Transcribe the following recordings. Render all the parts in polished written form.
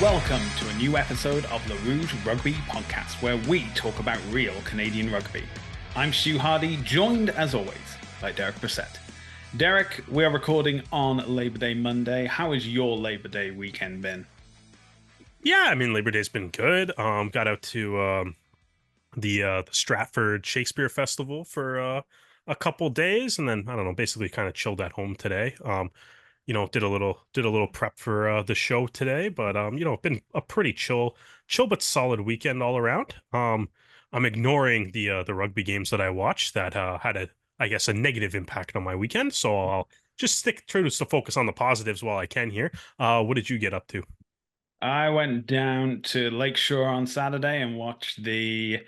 welcome to a new episode of the Rouge Rugby podcast, where we talk about real Canadian rugby. I'm Stu Hardy, joined as always by Derek Brissett. Derek, we are recording on Labor Day Monday. How has your Labor Day weekend been? Yeah, I mean Labor Day's been good. Got out to the Stratford Shakespeare Festival for a couple days, and then I don't know, basically kind of chilled at home today. Did a little prep for the show today, but been a pretty chill but solid weekend all around. I'm ignoring the rugby games that I watched that had I guess a negative impact on my weekend, so I'll just stick true to focus on the positives while I can here. What did you get up to? I went down to Lakeshore on Saturday and watched the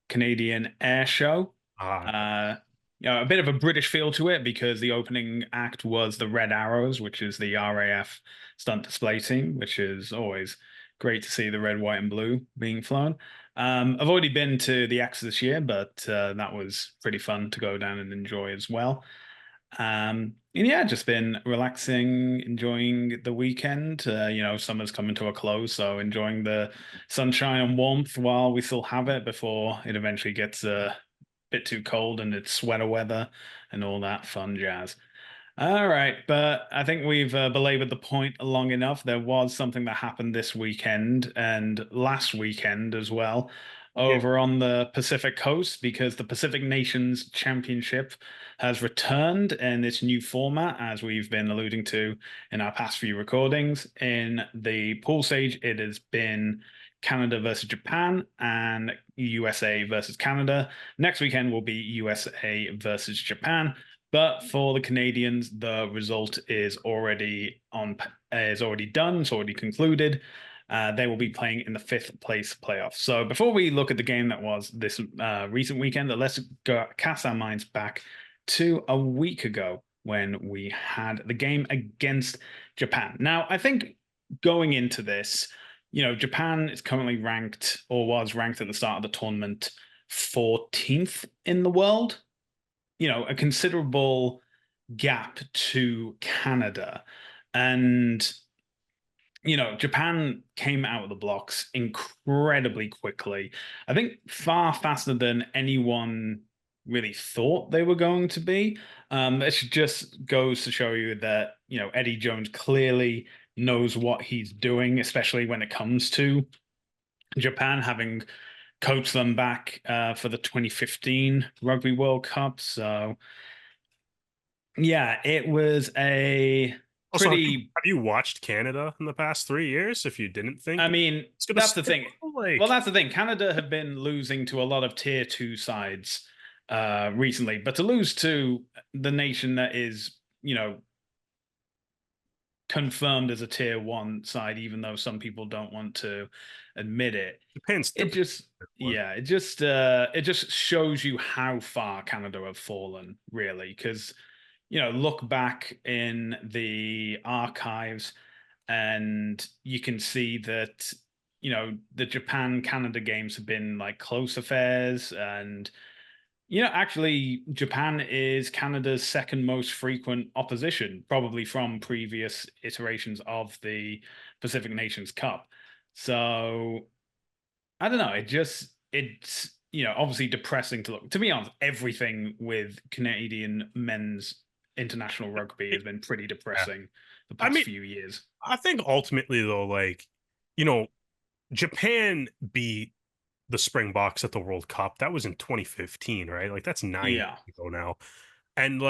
Canadian Air Show. Ah, Uh, a bit of a British feel to it because the opening act was the Red Arrows, which is the RAF stunt display team, which is always great to see the red, white, and blue being flown. I've already been to the X this year, but that was pretty fun to go down and enjoy as well. And yeah, just been relaxing, enjoying the weekend. Summer's coming to a close, so enjoying the sunshine and warmth while we still have it before it eventually gets a bit too cold and it's sweater weather and all that fun jazz. All right, but I think we've belabored the point long enough. There was something that happened this weekend and last weekend as well yeah. over on the Pacific Coast because the Pacific Nations Championship has returned in its new format, as we've been alluding to in our past few recordings. In the pool stage, it has been Canada versus Japan and USA versus Canada. Next weekend will be USA versus Japan. But for the Canadians, the result is already done. It's already concluded. They will be playing in the fifth place playoff. So before we look at the game that was this recent weekend, let's cast our minds back to a week ago when we had the game against Japan. Now, I think going into this, Japan is currently ranked or was ranked at the start of the tournament 14th in the world, a considerable gap to Canada. And, Japan came out of the blocks incredibly quickly. I think far faster than anyone really thought they were going to be. It just goes to show you that, Eddie Jones clearly knows what he's doing, especially when it comes to Japan, having coached them back for the 2015 Rugby World Cup. So, yeah, it was a Also, have you, pretty. have you watched Canada in the past 3 years? If you didn't think I mean, it's gonna that's the stick, thing. Well, like that's the thing. Canada have been losing to a lot of tier two sides recently, but to lose to the nation that is, confirmed as a tier one side, even though some people don't want to admit it. Japan's It they're just, one. yeah, it just shows you how far Canada have fallen, really. Because, look back in the archives and you can see that, the Japan Canada games have been like close affairs. And actually, Japan is Canada's second most frequent opposition, probably from previous iterations of the Pacific Nations Cup. So I don't know. It's obviously depressing to look. To be honest, everything with Canadian men's international rugby has been pretty Yeah. depressing the I past mean, few years. I think ultimately though, you know, Japan beat the Springboks at the World Cup. That was in 2015, right? Like that's 9 years Yeah. ago now. And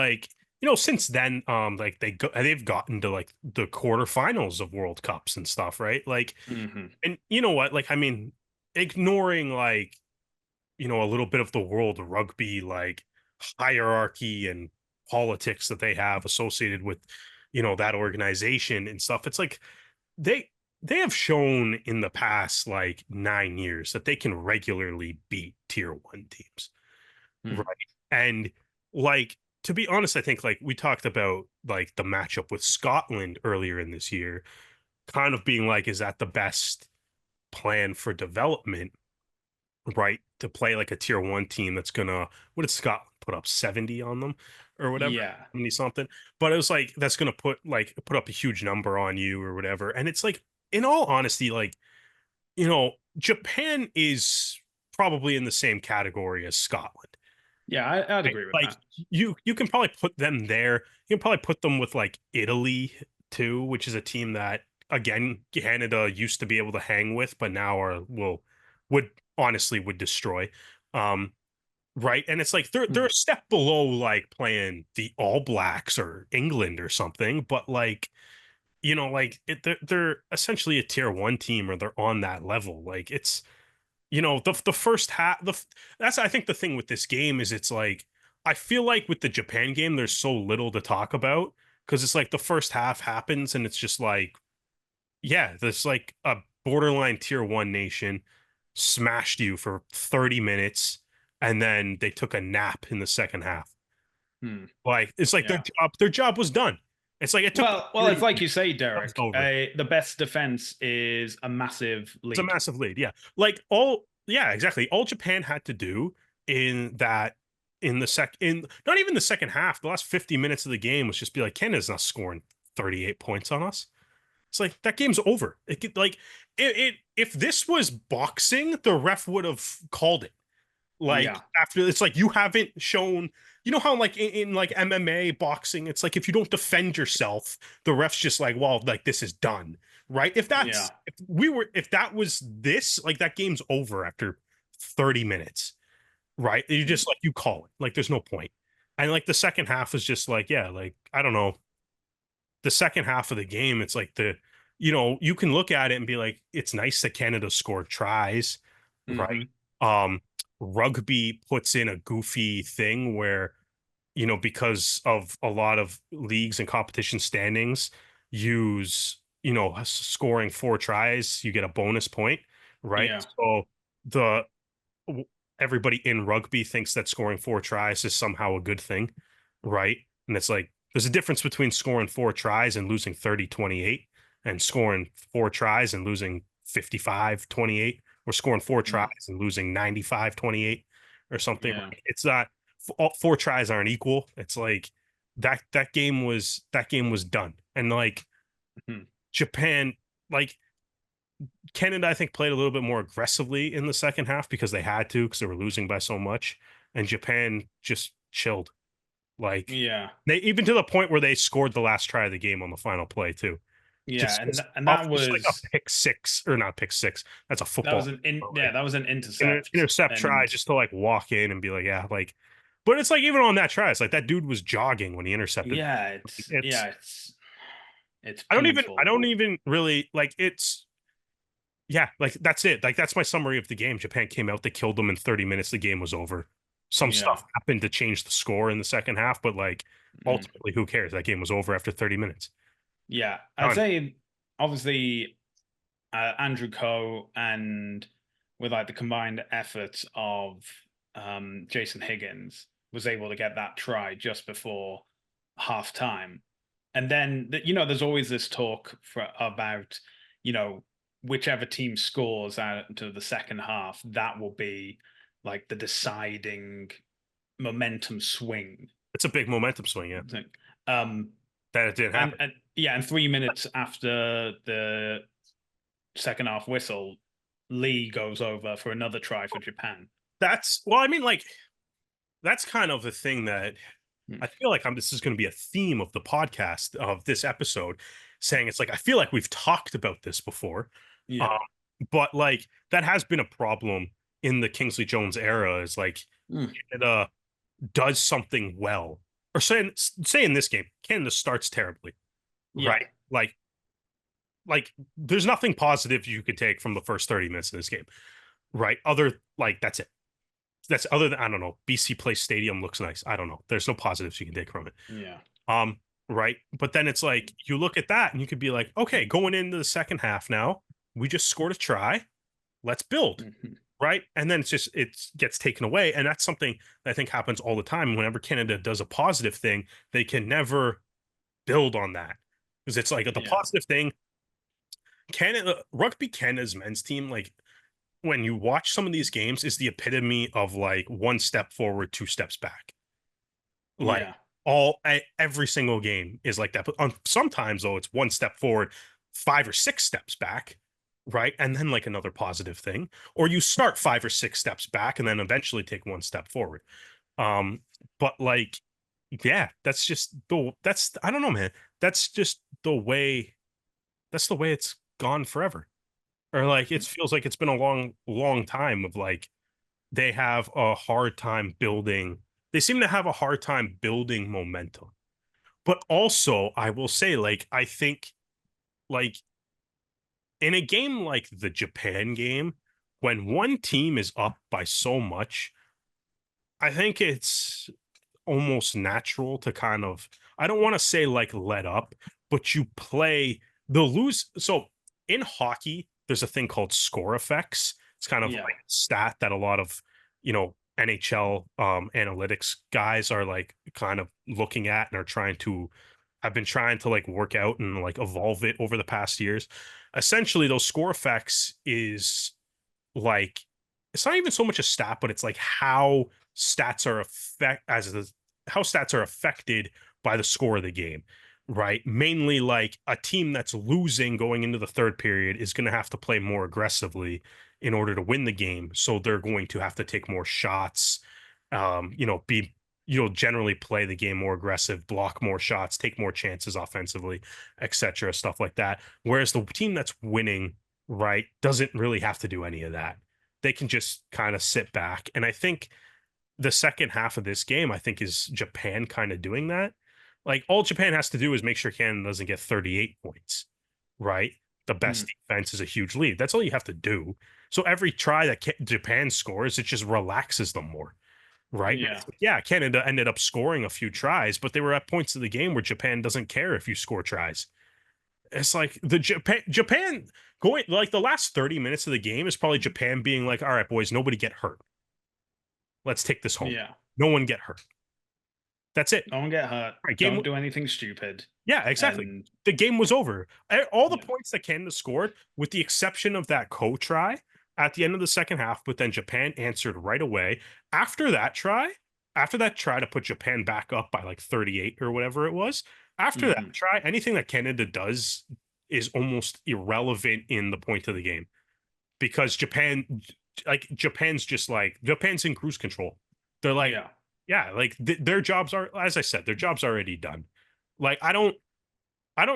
since then, they've gotten to like the quarterfinals of World Cups and stuff, right? Hmm. And you know what? Like, I mean, ignoring a little bit of the world rugby hierarchy and politics that they have associated with that organization and stuff, it's like they they have shown in the past 9 years that they can regularly beat tier one teams, right? And like, to be honest, I think like we talked about like the matchup with Scotland earlier in this year kind of being like, is that the best plan for development, right? To play like a tier one team that's gonna, what did Scott put up, 70 on them or whatever, Yeah. 70 something. But it was like that's gonna put up a huge number on you or whatever. And it's like in all honesty, like, Japan is probably in the same category as Scotland. Yeah, I'd Right? agree with Like that. you can probably put them there. You can probably put them with like Italy too, which is a team that again Canada used to be able to hang with, but now would honestly would destroy. Um, right. And it's like they're Hmm. a step below like playing the All Blacks or England or something, but like like they're essentially a tier one team or they're on that level. Like it's the first half that's I think the thing with this game is it's like I feel like with the Japan game there's so little to talk about because it's like the first half happens and it's just like yeah, there's like a borderline tier one nation smashed you for 30 minutes and then they took a nap in the second half. Hmm. Like it's like Yeah. their job was done. It's like it took them Well, 30 it's like minutes. you say, That was Derek. over. The best defense is a massive It's a lead. massive lead. Yeah. Like all, yeah, exactly. All Japan had to do in that, in not even the second half, the last 50 minutes of the game was just be like, Canada's not scoring 38 points on us. It's like that game's over. If this was boxing, the ref would have called it. Like Yeah. after it's like you haven't shown, how like in like MMA boxing, it's like if you don't defend yourself, the ref's just like, well, like this is done, right? Yeah. If that was this, like that game's over after 30 minutes, right? You Hmm. just like you call it. Like there's no point. And like the second half is just like, yeah, like I don't know. The second half of the game, it's like you can look at it and be like, it's nice that Canada scored tries, right? Hmm. Um, Rugby puts in a goofy thing where, because of a lot of leagues and competition standings use, scoring 4 tries, you get a bonus point, right? Yeah. So the everybody in rugby thinks that scoring 4 tries is somehow a good thing, right? And it's like there's a difference between scoring 4 tries and losing 30-28 and scoring 4 tries and losing 55-28 or scoring four Hmm. tries and losing 95-28 or something. Yeah. It's not all 4 tries aren't equal. It's like that game was done. And like Hmm. Japan, like Canada, I think played a little bit more aggressively in the second half because they had to because they were losing by so much, and Japan just chilled. Like Yeah. they even to the point where they scored the last try of the game on the final play too. Yeah. Just, just And off that just like a was pick six or not pick six. That's a football. Like that was an intercept. intercept try And just to like walk in and be like, yeah, like. But it's like even on that try, it's like that dude was jogging when he intercepted. yeah, It's it's I painful. don't even really like it's yeah, like that's it. Like that's my summary of the game. Japan came out, they killed them in 30 minutes. The game was over. Some Yeah. stuff happened to change the score in the second half, but like Mm. ultimately, who cares? That game was over after 30 minutes. Yeah. I'd Done. say obviously Andrew Coe and with like the combined efforts of Jason Higgins was able to get that try just before half time. And then, there's always this talk about, you know, whichever team scores out to the second half, that will be like the deciding momentum swing. It's a big momentum swing, yeah. Um, That it didn't happen. and yeah, and 3 minutes after the second half whistle, Lee goes over for another try for Japan. That's well, I mean, like that's kind of the thing that Hmm. I feel like this is going to be a theme of the podcast of this episode, saying it's like I feel like we've talked about this before, um, Yeah. but like that has been a problem in the Kingsley Jones era. Is like Mm. Canada does something well, or say in this game, Canada starts terribly, Yeah. right? Like there's nothing positive you could take from the first 30 minutes of this game, right? Other like that's it. That's other than I don't know. BC Place Stadium looks nice. I don't know. There's no positives you can take from it. Yeah. Um, right. But then it's like you look at that and you could be like, okay, going into the second half now, we just scored a try. Let's build. Mhm. Right. And then it gets taken away. And that's something that I think happens all the time. Whenever Canada does a positive thing, they can never build on that. Because it's like the Yeah. positive thing, Rugby Canada's men's team, like when you watch some of these games, is the epitome of like one step forward, 2 steps back. Like Yeah. every single game is like that. But sometimes though, it's one step forward, 5 or 6 steps back, right? And then like another positive thing, or you start 5 or 6 steps back and then eventually take one step forward. Um, but like, yeah, that's just that's I don't know, man. That's just the way it's gone forever. Or like it feels like it's been a long time of like they have a hard time building. They seem to have a hard time building momentum. But also, I will say, like, I think, like, in a game like the Japan game, when one team is up by so much, I think it's almost natural to kind of, I don't want to say like let up, but you play the lose. So in hockey, there's a thing called score effects. It's kind of like Yeah. a stat that a lot of, NHL analytics guys are like kind of looking at and are trying to, I've been trying to like work out and like evolve it over the past years. Essentially, those score effects is like, it's not even so much a stat, but it's like how stats are how stats are affected by the score of the game, right? Mainly like a team that's losing going into the third period is going to have to play more aggressively in order to win the game. So they're going to have to take more shots, be generally play the game more aggressive, block more shots, take more chances offensively, etc., stuff like that. Whereas the team that's winning, right, doesn't really have to do any of that. They can just kind of sit back. And I think the second half of this game, I think, is Japan kind of doing that. Like all Japan has to do is make sure Canada doesn't get 38 points, right? The best Mm. defense is a huge lead. That's all you have to do. So every try that Japan scores, it just relaxes them more, right? Yeah. Yeah, Canada ended up scoring a few tries, but they were at points of the game where Japan doesn't care if you score tries. It's like the Japan going like the last 30 minutes of the game is probably Japan being like, all right, boys, nobody get hurt. Let's take this home. Yeah. No one get hurt. That's it. Don't get hurt. Right. Don't do anything stupid. Yeah, exactly. And The game was over. All the yeah. points that Canada scored, with the exception of that try at the end of the second half, but then Japan answered right away. After that try, to put Japan back up by like 38 or whatever it was, after that Mhm. try, anything that Canada does is almost irrelevant in the point of the game because Japan's in cruise control. They're like, Yeah. yeah, like their jobs are, as I said, their job's already done. Like I don't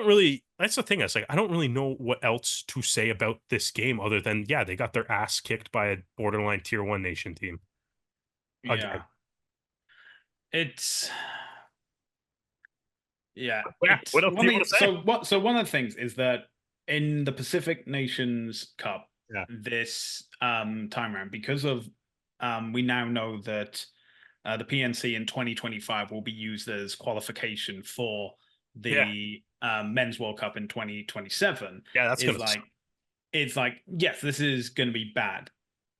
really, that's the thing. I was like, I don't really know what else to say about this game other than, yeah, they got their ass kicked by a borderline tier one nation team again. Yeah. It's yeah, Yeah. it's What else do one you thing. want to say? So one of the things is that in the Pacific Nations Cup Yeah. this time around, because of we now know that the PNC in 2025 will be used as qualification for Yeah. the Men's World Cup in 2027. Yeah. That's Is going to like suck. it's like yes, this is going to be bad.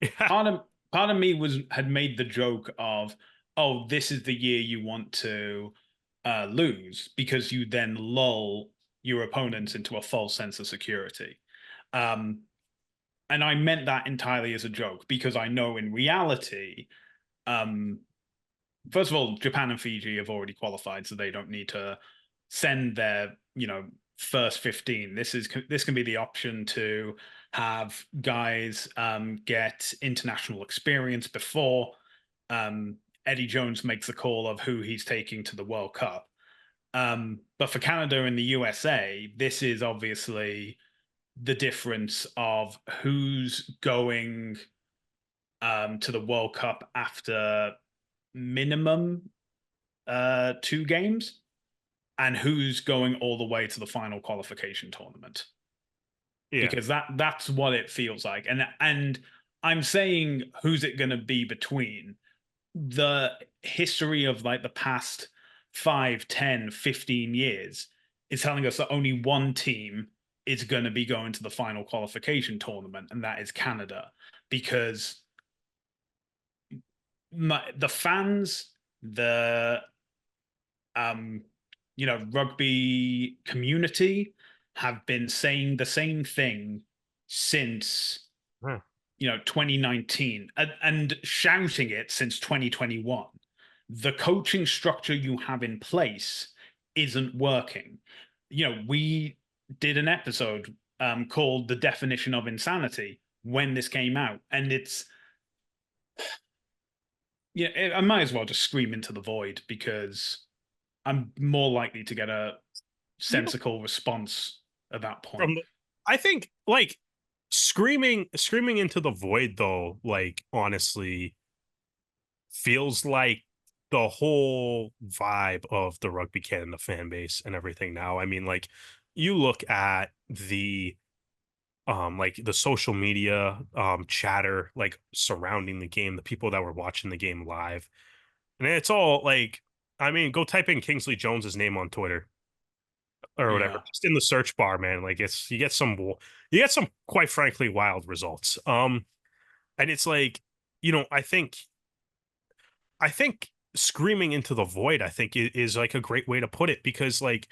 Yeah. Part of me had made the joke of, oh, this is the year you want to lose because you then lull your opponents into a false sense of security. Um, and I meant that entirely as a joke because I know in reality, um, first of all, Japan and Fiji have already qualified, so they don't need to send their, first 15. This can be the option to have guys get international experience before Eddie Jones makes the call of who he's taking to the World Cup. But for Canada and the USA, this is obviously the difference of who's going to the World Cup after minimum 2 games and who's going all the way to the final qualification tournament, Yeah. because that's what it feels like. And I'm saying who's it going to be between. The history of like the past 5, 10, 15 years is telling us that only one team is going to be going to the final qualification tournament, and that is Canada, because the fans, the um, rugby community have been saying the same thing since Huh. 2019, and shouting it since 2021. The coaching structure you have in place isn't working. We did an episode called "The Definition of Insanity" when this came out, and it's yeah, I might as well just scream into the void because I'm more likely to get a You know, sensical response at that from point. I think like screaming into the void though, like honestly, feels like the whole vibe of the Rugby Canada fan base and everything now. I mean, like you look at the like the social media chatter like surrounding the game, the people that were watching the game live. And it's all like, I mean, go type in Kingsley Jones's name on Twitter or whatever, Yeah. just in the search bar, man. Like it's you get some quite frankly wild results. And it's like, you know, I think screaming into the void, I think is like a great way to put it because like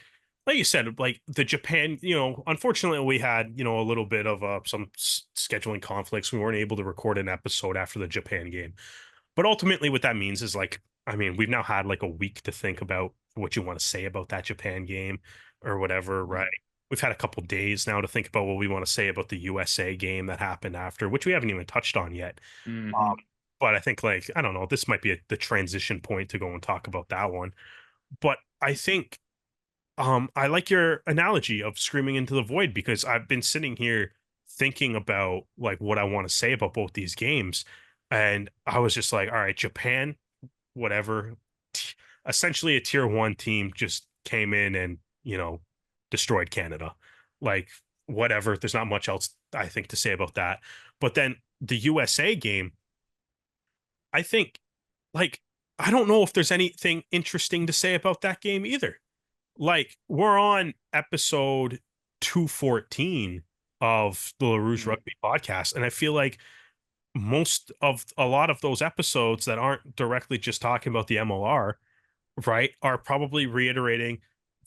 you said, like the Japan, you know, unfortunately we had, you know, a little bit of some scheduling conflicts. We weren't able to record an episode after the Japan game. But ultimately what that means is like, I mean, we've now had like a week to think about what you want to say about that Japan game or whatever, right? We've had a couple days now to think about what we want to say about the USA game that happened after, which we haven't even touched on yet. Mm-hmm. But I think like I don't know, this might be the transition point to go and talk about that one. But I think I like your analogy of screaming into the void because I've been sitting here thinking about like what I want to say about both these games, and I was just like, all right, Japan, whatever, essentially a tier one team just came in and you know destroyed Canada, like whatever. There's not much else I think to say about that. But then the USA game, I think like I don't know if there's anything interesting to say about that game either. Like we're on episode 214 of the Rouge Mm. Rugby podcast, and I feel like most of a lot of those episodes that aren't directly just talking about the MLR, right, are probably reiterating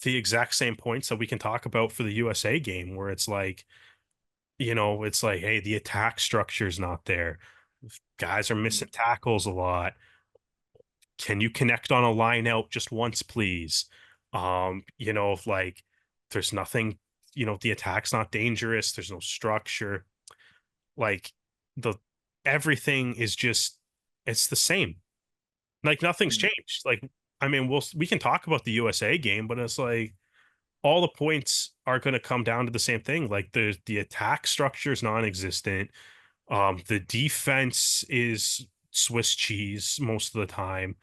the exact same points that we can talk about for the USA game, where it's like, you know, it's like, hey, the attack structure is not there. Guys are missing tackles a lot. Can you connect on a line out just once, please? You know, if like there's nothing, you know, the attack's not dangerous, there's no structure, like the everything is just it's the same. Like nothing's Mm. changed. Like, I mean, we can talk about the USA game, but it's like all the points are gonna come down to the same thing. Like the attack structure is non-existent. The defense is Swiss cheese most of the time,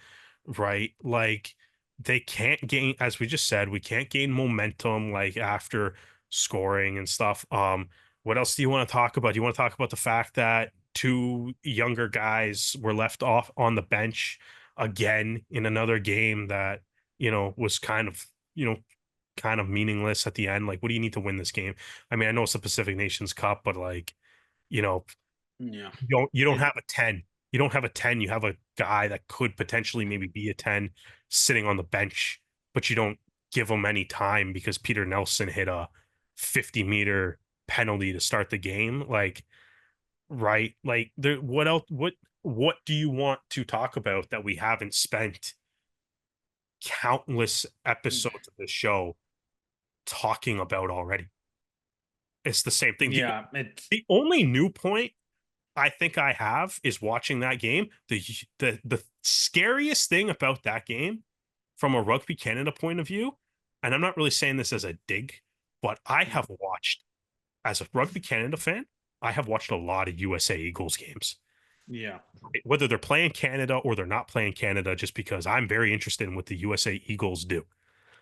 right? Like they can't gain, as we just said, we can't gain momentum like after scoring and stuff. What else do you want to talk about? You want to talk about the fact that two younger guys were left off on the bench again in another game that, you know, was kind of, you know, kind of meaningless at the end. Like, what do you need to win this game? I mean, I know it's the Pacific Nations Cup, but like, you know, Yeah. you don't It. have a 10. You don't have a 10. You have a guy that could potentially maybe be a 10 sitting on the bench, but you don't give him any time because Peter Nelson hit a 50-meter penalty to start the game. Like, right? Like there what else what do you want to talk about that we haven't spent countless episodes of the show talking about already? It's the same thing. The Yeah. It's. the only new point I think I have is watching that game. The scariest thing about that game from a Rugby Canada point of view, and I'm not really saying this as a dig, but I have watched as a Rugby Canada fan, I have watched a lot of USA Eagles games. Yeah. Whether they're playing Canada or they're not playing Canada, just because I'm very interested in what the USA Eagles do,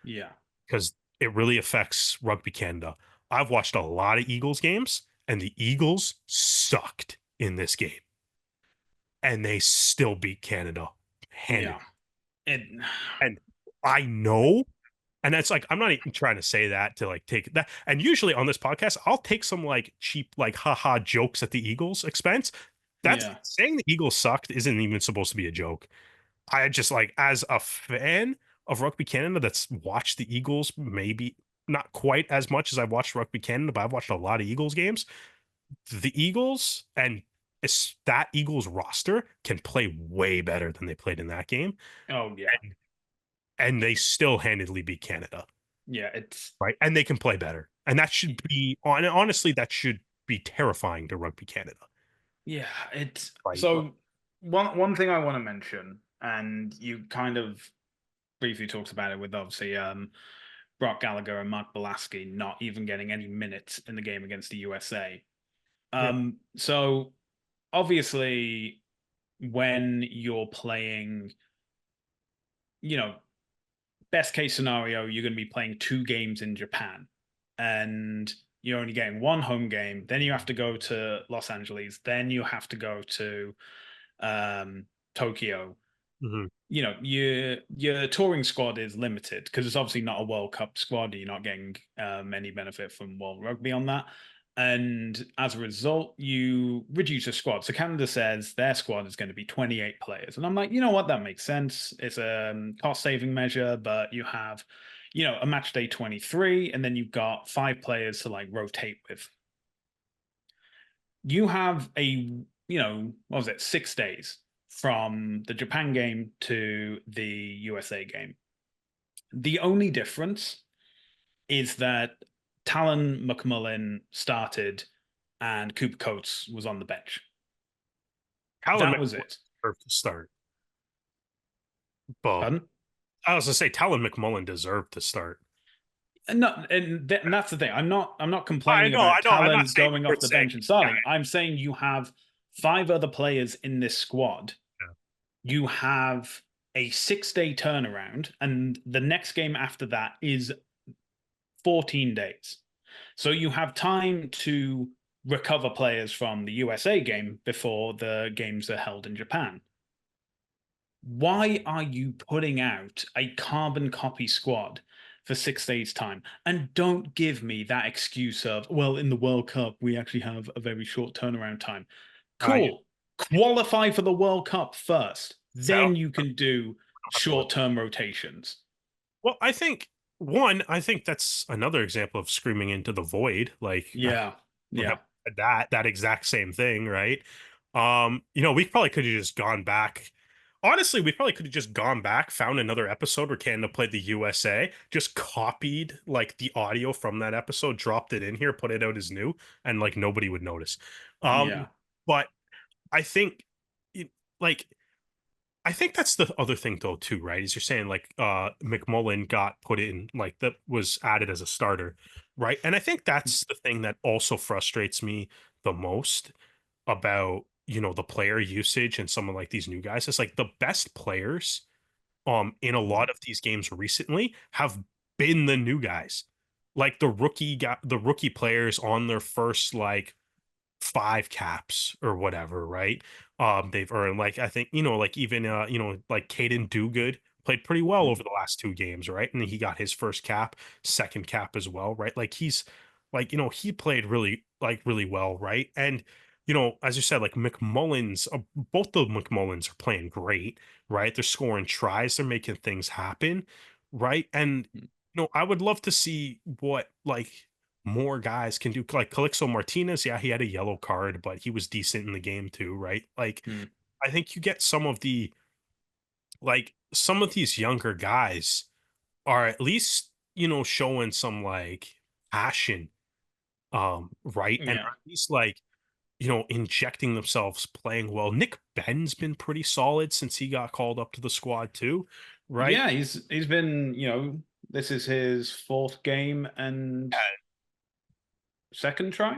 Yeah. because it really affects Rugby Canada. I've watched a lot of Eagles games, and the Eagles sucked in this game, and they still beat Canada handed. Yeah. It. And I know, and that's like I'm not even trying to say that to like take that. And usually on this podcast, I'll take some like cheap, like haha jokes at the Eagles' expense. That's Yeah. saying the Eagles sucked isn't even supposed to be a joke. I just like as a fan of Rugby Canada that's watched the Eagles, maybe not quite as much as I've watched Rugby Canada, but I've watched a lot of Eagles games. The Eagles and that Eagles roster can play way better than they played in that game, Oh yeah. and they still handedly beat Canada, Yeah. It's. right? And they can play better. And that should be honestly, that should be terrifying to Rugby Canada, Yeah, it's right? so one thing I want to mention, and you kind of briefly talked about it with obviously Brock Gallagher and Mark Belaski not even getting any minutes in the game against the USA. Yeah. So obviously when you're playing, you know, best case scenario, you're going to be playing two games in Japan and you're only getting one home game. Then you have to go to Los Angeles. Then you have to go to Tokyo. Hmm. Your touring squad is limited because it's obviously not a World Cup squad. You're not getting any benefit from World Rugby on that. And as a result, you reduce your squad. So Canada says their squad is going to be 28 players. And I'm like, you know what? That makes sense. It's a cost saving measure, but you have, a match day 23, and then you've got 5 players to like rotate with. You have what was it, 6 days from the Japan game to the USA game. The only difference is that Talon McMullen started and Cooper Coates was on the bench. Talon That was McMullen it. deserved to start, but Pardon? I was gonna say Talon McMullen deserved to start. And that's the thing. I'm not complaining about I know. I'm not Talon saying going you're off the saying, bench and starting. I'm saying you have 5 other players in this squad. yeah, You have a 6 day turnaround, and the next game after that is 14 days. So you have time to recover players from the USA game before the games are held in Japan. Why are you putting out a carbon copy squad for 6 days' time? And don't give me that excuse of, well, in the World Cup, we actually have a very short turnaround time. yeah. Cool. Qualify for the World Cup first. So I don't Then you can do have to. short term rotations. Well, I think that's another example of screaming into the void. Like Yeah. we have Yeah. that exact same thing, right? We probably could have just gone back. Honestly, we probably could have just gone back, found another episode where Canada played the USA, just copied like the audio from that episode, dropped it in here, put it out as new, and like nobody would notice. Yeah. But I think, like, I think that's the other thing though too, right? Is you're saying like McMullen got put in like that was added as a starter, right? And I think that's the thing that also frustrates me the most about, the player usage and some of like these new guys. It's like the best players in a lot of these games recently have been the new guys. Like the rookie players on their first like 5 caps or whatever, right? They've earned like I think like even like Caden Dugood played pretty well over the last 2 games, right? And he got his first cap, second cap as well, right? Like he's like he played really well, right? And as you said, like McMullen's both the McMullens are playing great, right? They're scoring tries, they're making things happen, right? And I would love to see what like more guys can do. Like Calixto Martinez, yeah, he had a yellow card, but he was decent in the game too, right? Like Mm. I think you get some of these younger guys are at least, showing some like passion, right? And Yeah. at least like, injecting themselves playing well. Nick Ben's been pretty solid since he got called up to the squad too, right? Yeah, he's been, this is his fourth game and second try,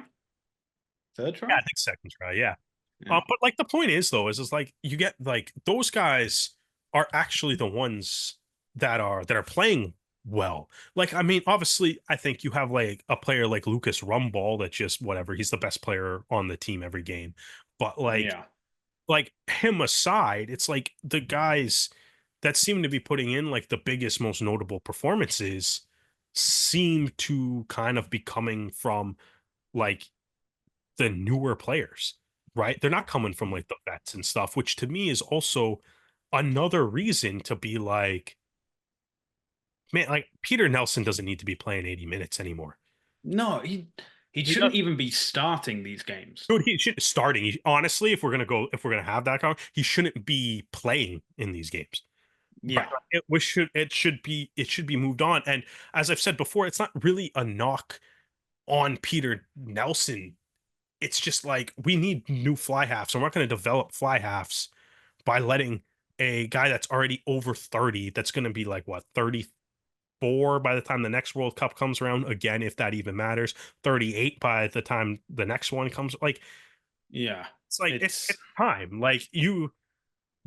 third Yeah, try. I think second try, yeah. Yeah. But like the point is like you get like those guys are actually the ones that are playing well. Like I mean, obviously, I think you have like a player like Lucas Rumball that just whatever, he's the best player on the team every game. But Yeah. like him aside, it's like the guys that seem to be putting in like the biggest, most notable performances seem to kind of be coming from like the newer players, right? They're not coming from like the vets and stuff, which to me is also another reason to be like, man, like Peter Nelson doesn't need to be playing 80 minutes anymore. No, he He shouldn't does, even be starting these games. dude, he should starting. Honestly, if we're gonna have that he shouldn't be playing in these games. Right? Yeah. It should be moved on. And as I've said before, it's not really a knock on Peter Nelson, it's just like we need new fly halves. So we're not going to develop fly halves by letting a guy that's already over 30, that's going to be like what, 34 by the time the next World Cup comes around, again, if that even matters, 38 by the time the next one comes. Like, Yeah, it's like it's it's time. Like you,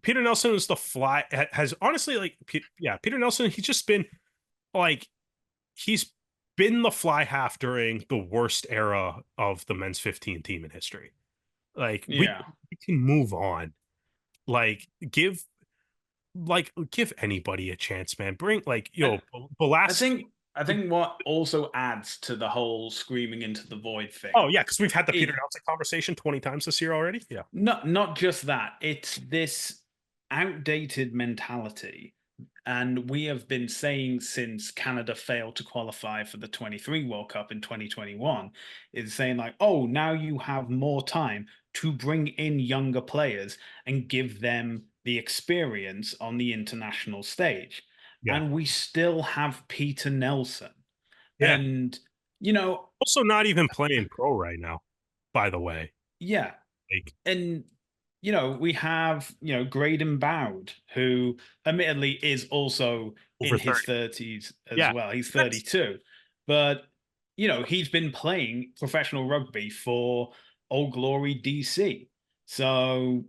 Peter Nelson is the fly has honestly like yeah, Peter Nelson, he's just been like he's been the fly half during the worst era of the men's 15 team in history. Like yeah. we can move on. Like give anybody a chance, man. Bring like And I Bolaski. think I think what also adds to the whole screaming into the void Oh thing, yeah, because we've had the Peter it Nelson conversation 20 times this year already. Yeah. not just that, it's this outdated mentality. And we have been saying since Canada failed to qualify for the 23 World Cup in 2021, is saying like, oh, now you have more time to bring in younger players and give them the experience on the international stage. Yeah. And we still have Peter Nelson. Yeah. And, you know, Also not even playing pro right now, by the way. yeah. Like And we have Graydon Bowd, who admittedly is also in over his 30. 30s as Yeah. well. He's That's 32, but he's been playing professional rugby for Old Glory DC. So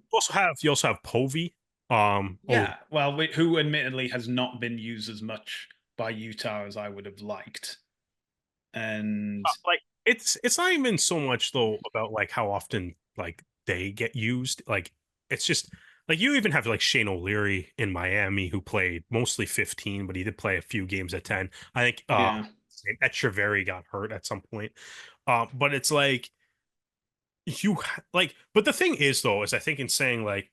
you also have Povey. Oh, yeah, well, who admittedly has not been used as much by Utah as I would have liked, and like it's not even so much though about like how often like they get used. Like it's just like you even have like Shane O'Leary in Miami who played mostly 15, but he did play a few games at 10. I think yeah, Echeverry got hurt at some point. But it's like like but the thing is though, is I think in saying like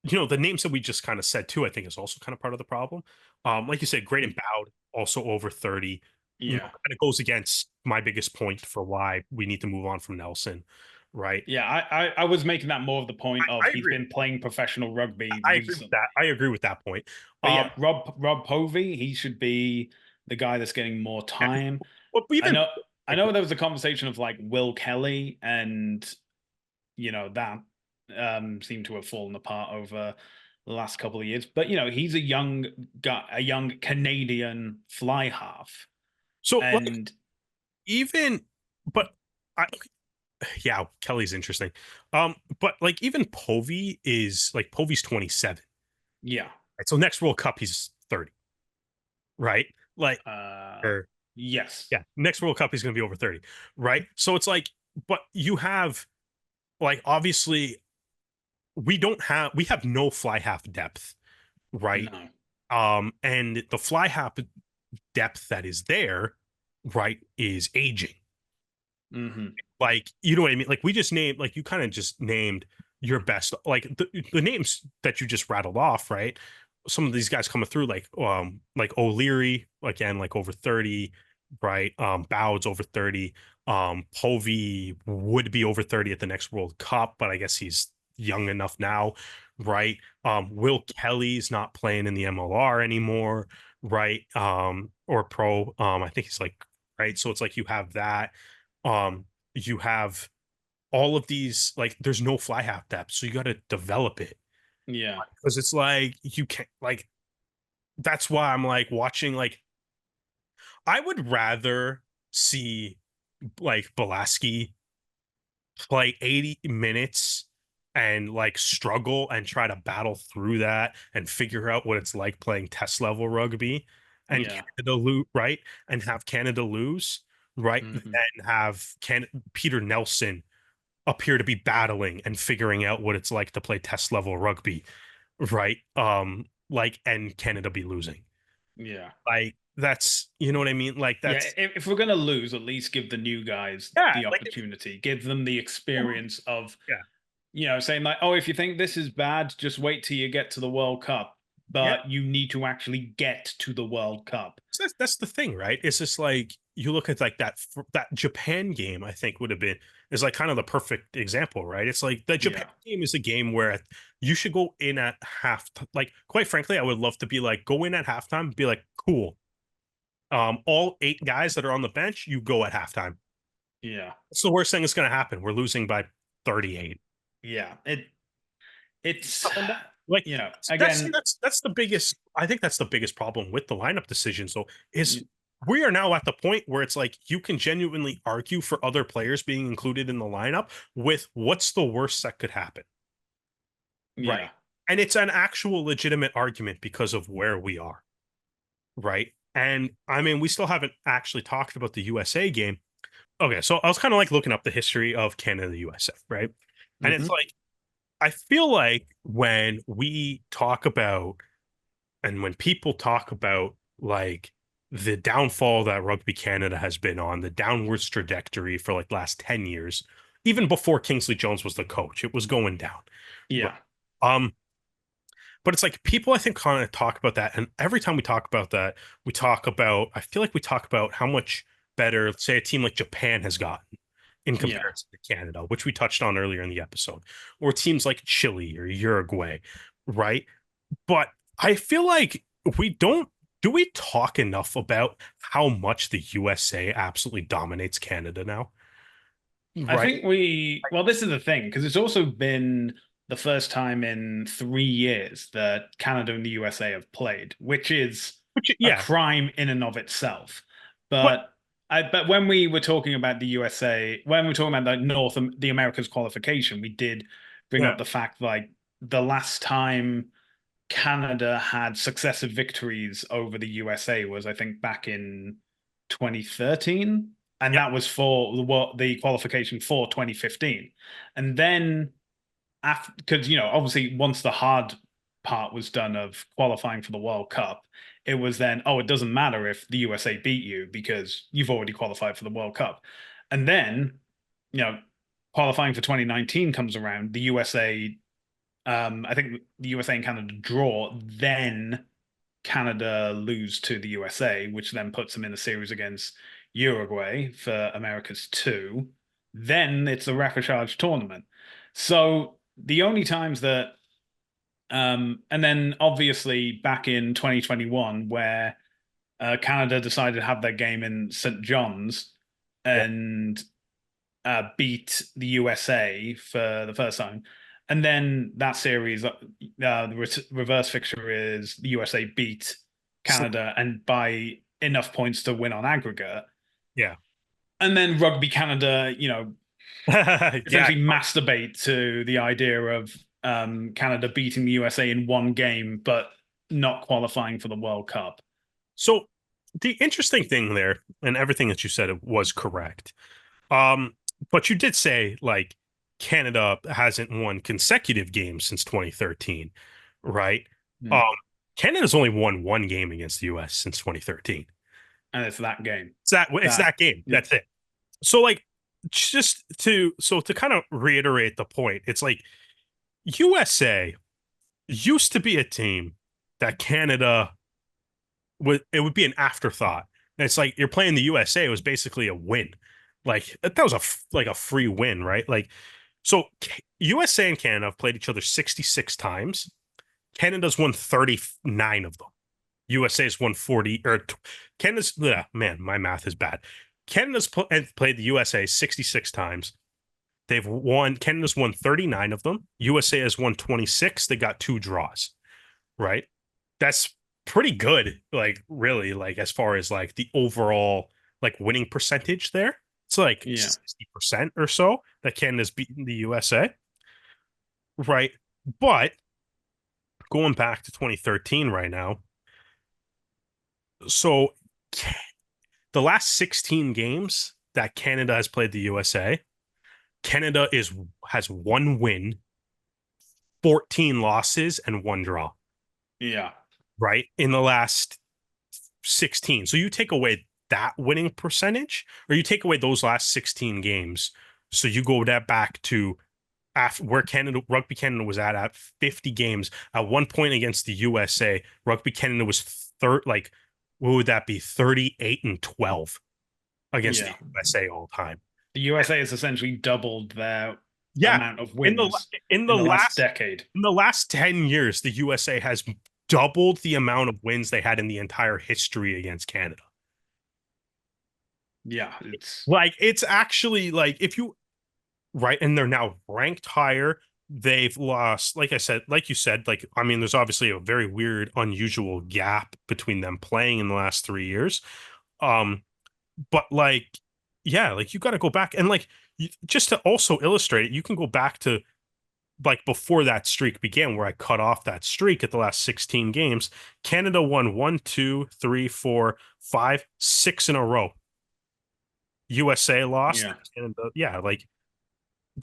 the names that we just kind of said too, I think is also kind of part of the problem. Like you said, Great and Bowd also over 30. yeah. And it goes against my biggest point for why we need to move on from Nelson, right? Yeah, I was making that more of the point of I he's agree. been playing professional rugby I agree with that. recently. I agree with that point. But Um, yeah, Rob Povey, he should be the guy that's getting more yeah, time. but I even know I like know there was a conversation of like Will Kelly, and that seemed to have fallen apart over the last couple of years. But he's a young guy, a young Canadian fly half. so like And even but I yeah, Kelly's interesting. But like even Povey is like Povey's 27. yeah. Right? So next World Cup he's 30, right? Like Uh or yes. yeah, next World Cup he's going to be over 30, right? So it's like, but you have like obviously we have no fly half depth, right? No. And the fly half depth that is there, right, is aging. Hmm. Like, you know what I mean? Like we just named, like you kind of just named your best, like the names that you just rattled off, right? Some of these guys coming through, like O'Leary, again, like over 30, right? Bowd's over 30. Povey would be over 30 at the next World Cup, but I guess he's young enough now, right? Will Kelly's not playing in the MLR anymore, right? Or pro. I think he's like, right. So it's like you have that. Um, you have all of these, like there's no fly half depth, so you got to develop it, Yeah. because it's like you can't like that's why I'm like watching, like I would rather see like Bolaski play 80 minutes and like struggle and try to battle through that and figure out what it's like playing test level rugby and Yeah. Canada lose, right? And have Canada lose, right? Hmm. Then have Peter Nelson appear to be battling and figuring out what it's like to play test level rugby, right? Like, and Canada be losing. Yeah. Like that's, you know what I mean? Like Yeah, that's if we're gonna lose, at least give the new guys yeah, the like if, opportunity. Give them the experience of, yeah, saying like, oh, if you think this is bad, just wait till you get to the World Cup. yeah. But you need to actually get to the World Cup. So that's the thing, right? It's just like you look at like that Japan game. I think would have been is like kind of the perfect example, right? It's like the Japan Yeah. game is a game where you should go in at half. Like quite frankly, I would love to be like go in at halftime, be like cool. All 8 guys that are on the bench, you go at halftime. Yeah. It's the worst thing that's going to happen. We're losing by 38. Yeah. It's Stuff like that. Like that's again, that's the biggest. I think that's the biggest problem with the lineup decisions. Though is y- we are now at the point where it's like you can genuinely argue for other players being included in the lineup with what's the worst that could happen, right? yeah. And it's an actual legitimate argument because of where we are, right? And I mean, we still haven't actually talked about the USA game. Okay, so I was kind of like looking up the history of Canada USA, right? And it's Hmm. like I feel like when we talk about and when people talk about like the downfall that Rugby Canada has been on, the downwards trajectory for like last 10 years, even before Kingsley Jones was the coach, it was going down. Right. Yeah. Um, but it's like people I think kind of talk about that. And every time we talk about that, we talk about, I feel like we talk about how much better, say, a team like Japan has gotten in Yeah. comparison to Canada, which we touched on earlier in the episode, or teams like Chile or Uruguay, right? But I feel like we don't do we talk enough about how much the USA absolutely dominates Canada now? I Right? think well, this is the thing, because it's also been the first time in 3 years that Canada and the USA have played, which is Which a yeah, crime in and of itself. but But when we were talking about the USA, when we were talking about the Americas qualification, we did bring yeah, up the fact like the last time Canada had successive victories over the USA was, I think, back in 2013. And yep, that was for the qualification for 2015. And then, after, because, obviously, once the hard part was done of qualifying for the World Cup, it was then, oh, it doesn't matter if the USA beat you because you've already qualified for the World Cup. And then, you know, qualifying for 2019 comes around, the USA I think the USA and Canada draw, then Canada lose to the USA, which then puts them in a series against Uruguay for America's two. Then it's the repechage tournament. So the only times that, and then obviously back in 2021, where Canada decided to have their game in St. John's yeah. and beat the USA for the first time. And then that series, the reverse fixture is the USA beat So, Canada and by enough points to win on aggregate. yeah. And then Rugby Canada, Yeah. essentially masturbate to the idea of Canada beating the USA in one game, but not qualifying for the World Cup. So the interesting thing there, and everything that you said was correct. Um, but you did say like Canada hasn't won consecutive games since 2013, right? Um, Hmm. Canada's only won one game against the US since 2013. And it's that game. It's That, that game. yeah, That's it. So like just to kind of reiterate the point, it's like USA used to be a team that Canada would be an afterthought. And it's like you're playing the USA, it was basically a win. Like that was like a free win, right? Like so USA and Canada have played each other 66 times. Canada's won 39 of them. USA's won 40 or Canada's man, my math is bad. Played the USA 66 times. Canada's won 39 of them. USA has won 26. They got 2 draws, right? That's pretty good, like really, like as far as like the overall like winning percentage there. It's like yeah, 60% or so that Canada's beaten the USA, right? But going back to 2013 right now, so the last 16 games that Canada has played the USA, Canada has 1 win, 14 losses, and 1 draw, yeah, right? In the last 16. So you take away that winning percentage, or you take away those last 16 games. So you go that back to after where Rugby Canada was at 50 games. At one point against the USA, Rugby Canada was third, like, what would that be? 38-12 against the yeah. USA all time. The USA has essentially doubled their Yeah. amount of In the wins in in the the last last decade. in the last 10 years, the USA has doubled the amount of wins they had in the entire history against Canada. Yeah, it's Like it's actually like if you right, and they're now ranked higher. They've lost, like I said, like you said, like I mean, there's obviously a very weird, unusual gap between them playing in the last 3 years. Um, but like, yeah, like you got to go back and like just to also illustrate it, you can go back to like before that streak began, where I cut off that streak at the last 16 games. Canada won one, two, three, four, five, six in a row. USA lost. yeah, Canada, yeah, like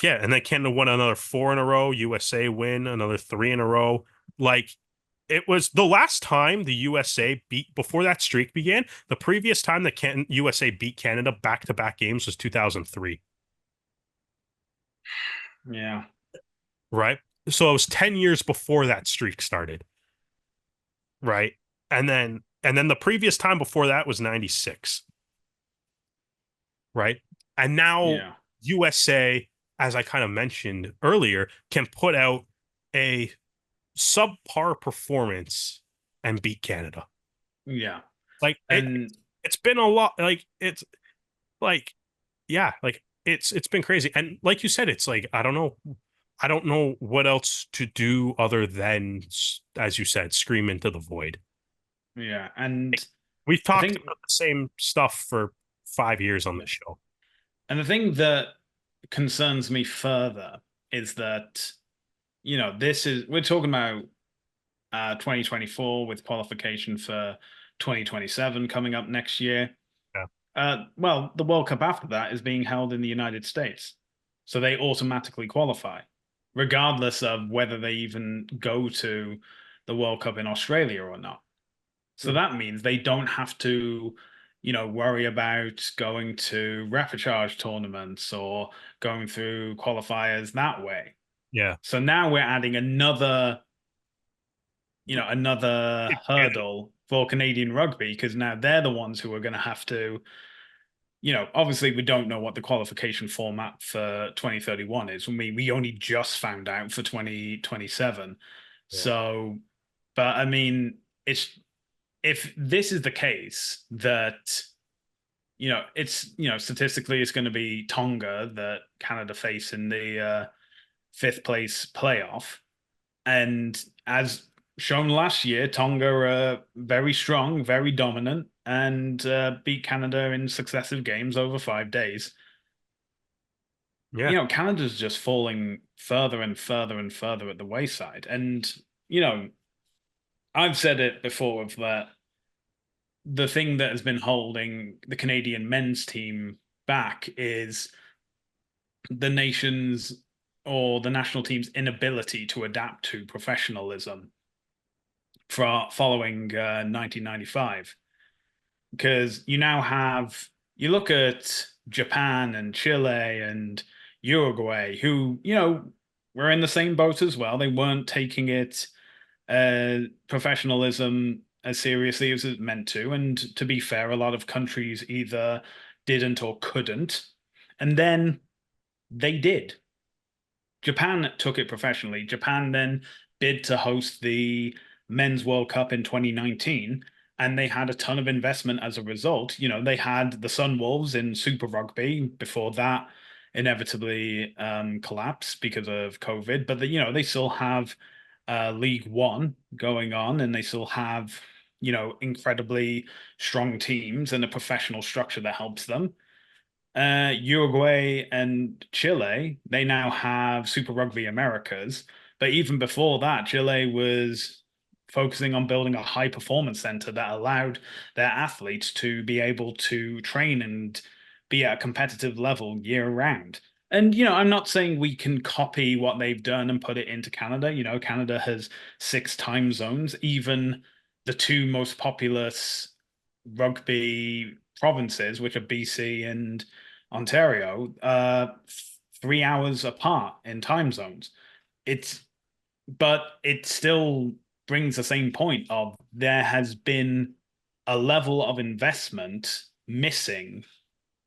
yeah, and then Canada won another four in a row. USA win another three in a row. Like it was the last time the USA beat before that streak began. The previous time that USA beat Canada back to back games was 2003. yeah, Right. So it was 10 years before that streak started. Right. And then the previous time before that was 96. Right. And now yeah, USA, as I kind of mentioned earlier, can put out a subpar performance and beat Canada. yeah. Like And it's been a lot. Like it's like yeah, like it's been crazy. And like you said, it's like I don't know what else to do other than, as you said, scream into the void. yeah, Like, and we've I talked think about the same stuff for 5 years on yeah. this show. And the thing that concerns me further is that, this is we're talking about 2024 with qualification for 2027 coming up next year. Yeah, Well, the World Cup after that is being held in the United States. So they automatically qualify, regardless of whether they even go to the World Cup in Australia or not. So yeah, that means they don't have to, worry about going to repechage tournaments or going through qualifiers that way. yeah. So now we're adding another hurdle for Canadian rugby because now they're the ones who are going to have to, obviously we don't know what the qualification format for 2031 is. I mean, we only just found out for 2027. Yeah, So, but I mean, it's if this is the case that statistically it's going to be Tonga that Canada face in the fifth place playoff, and as shown last year, Tonga are very strong, very dominant, and beat Canada in successive games over 5 days. yeah, Canada's just falling further and further and further at the wayside. And, you know, I've said it before of that the thing that has been holding the Canadian men's team back is the nation's or the national team's inability to adapt to professionalism for following 1995. Because you look at Japan and Chile and Uruguay, who, were in the same boat as well. They weren't taking it professionalism as seriously as it meant to. And to be fair, a lot of countries either didn't or couldn't. And then they did. Japan took it professionally. Japan then bid to host the Men's World Cup in 2019, and they had a ton of investment as a result. They had the Sunwolves in Super Rugby before that inevitably collapsed because of COVID, but they still have League One going on, and they still have incredibly strong teams and a professional structure that helps them. Uruguay and Chile, they now have Super Rugby Americas. But even before that, Chile was focusing on building a high performance center that allowed their athletes to be able to train and be at a competitive level year round. And, I'm not saying we can copy what they've done and put it into Canada. Canada has 6 time zones. Even the two most populous rugby provinces, which are BC and Ontario, 3 hours apart in time zones. It's but it still brings the same point of there has been a level of investment missing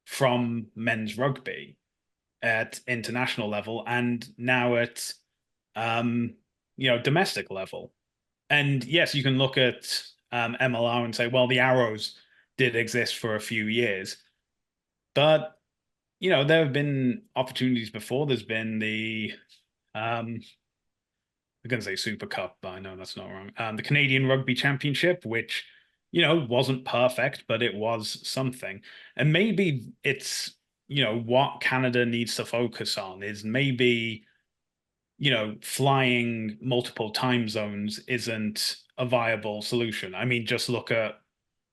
from men's rugby at international level and now at um domestic level. And yes, you can look at MLR and say, well, the Arrows did exist for a few years, But there have been opportunities before. There's been the I'm going to say Super Cup, but I know that's not wrong. The Canadian Rugby Championship, which wasn't perfect, but it was something. And maybe it's what Canada needs to focus on is maybe flying multiple time zones isn't a viable solution. I mean, just look at